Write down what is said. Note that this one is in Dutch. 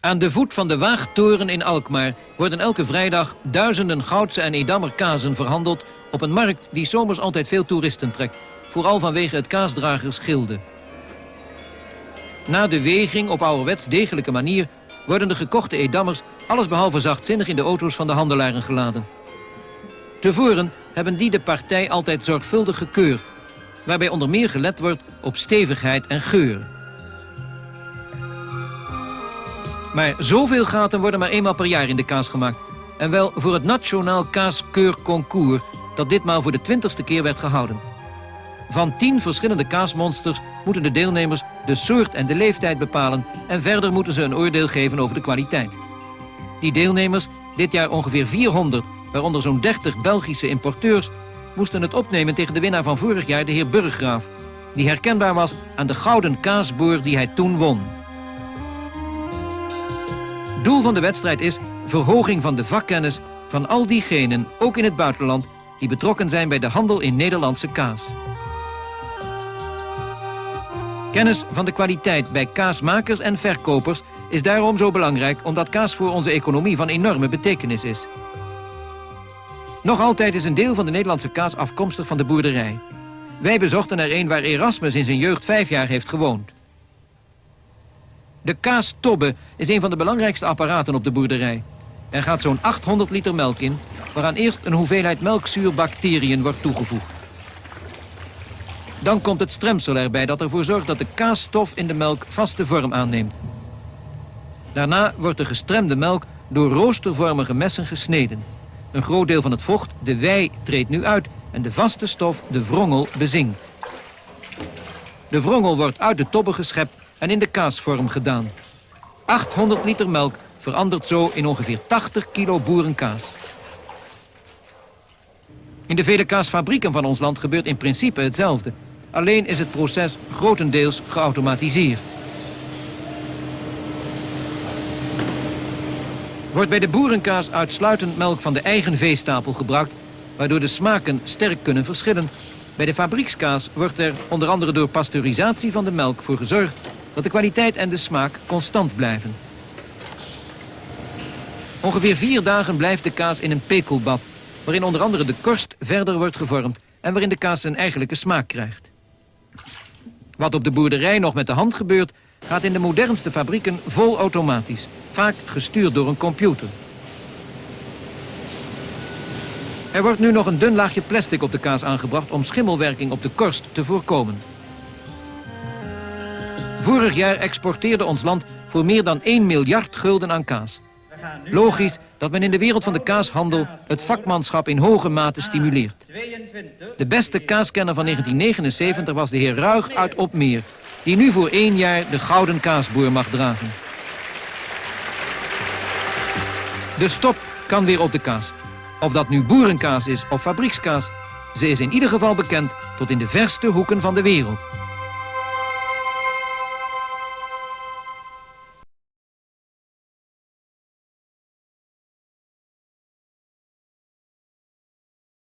Aan de voet van de Waagtoren in Alkmaar worden elke vrijdag duizenden Goudse en Edammer kazen verhandeld op een markt die 's zomers altijd veel toeristen trekt, vooral vanwege het kaasdragersgilde. Na de weging op ouderwets degelijke manier worden de gekochte Edammers allesbehalve zachtzinnig in de auto's van de handelaren geladen. Tevoren hebben die de partij altijd zorgvuldig gekeurd, waarbij onder meer gelet wordt op stevigheid en geur. Maar zoveel gaten worden maar eenmaal per jaar in de kaas gemaakt. En wel voor het Nationaal Kaaskeurconcours, dat ditmaal voor de 20ste keer werd gehouden. Van 10 verschillende kaasmonsters moeten de deelnemers de soort en de leeftijd bepalen en verder moeten ze een oordeel geven over de kwaliteit. Die deelnemers, dit jaar ongeveer 400, waaronder zo'n 30 Belgische importeurs, moesten het opnemen tegen de winnaar van vorig jaar, de heer Burggraaf, die herkenbaar was aan de gouden kaasboer die hij toen won. Doel van de wedstrijd is verhoging van de vakkennis van al diegenen, ook in het buitenland, die betrokken zijn bij de handel in Nederlandse kaas. Kennis van de kwaliteit bij kaasmakers en verkopers is daarom zo belangrijk, omdat kaas voor onze economie van enorme betekenis is. Nog altijd is een deel van de Nederlandse kaas afkomstig van de boerderij. Wij bezochten er een waar Erasmus in zijn jeugd 5 jaar heeft gewoond. De kaastobbe is een van de belangrijkste apparaten op de boerderij. Er gaat zo'n 800 liter melk in, waaraan eerst een hoeveelheid melkzuurbacteriën wordt toegevoegd. Dan komt het stremsel erbij dat ervoor zorgt dat de kaasstof in de melk vaste vorm aanneemt. Daarna wordt de gestremde melk door roostervormige messen gesneden. Een groot deel van het vocht, de wei, treedt nu uit en de vaste stof, de wrongel, bezinkt. De wrongel wordt uit de tobbe geschept en in de kaasvorm gedaan. 800 liter melk verandert zo in ongeveer 80 kilo boerenkaas. In de vele kaasfabrieken van ons land gebeurt in principe hetzelfde. Alleen is het proces grotendeels geautomatiseerd. Wordt bij de boerenkaas uitsluitend melk van de eigen veestapel gebruikt, waardoor de smaken sterk kunnen verschillen. Bij de fabriekskaas wordt er onder andere door pasteurisatie van de melk voor gezorgd dat de kwaliteit en de smaak constant blijven. Ongeveer 4 dagen blijft de kaas in een pekelbad, waarin onder andere de korst verder wordt gevormd en waarin de kaas zijn eigenlijke smaak krijgt. Wat op de boerderij nog met de hand gebeurt, gaat in de modernste fabrieken vol automatisch, vaak gestuurd door een computer. Er wordt nu nog een dun laagje plastic op de kaas aangebracht om schimmelwerking op de korst te voorkomen. Vorig jaar exporteerde ons land voor meer dan 1 miljard gulden aan kaas. Logisch dat men in de wereld van de kaashandel het vakmanschap in hoge mate stimuleert. De beste kaaskenner van 1979 was de heer Ruig uit Opmeer, die nu voor 1 jaar de gouden kaasboer mag dragen. De stop kan weer op de kaas. Of dat nu boerenkaas is of fabriekskaas, ze is in ieder geval bekend tot in de verste hoeken van de wereld.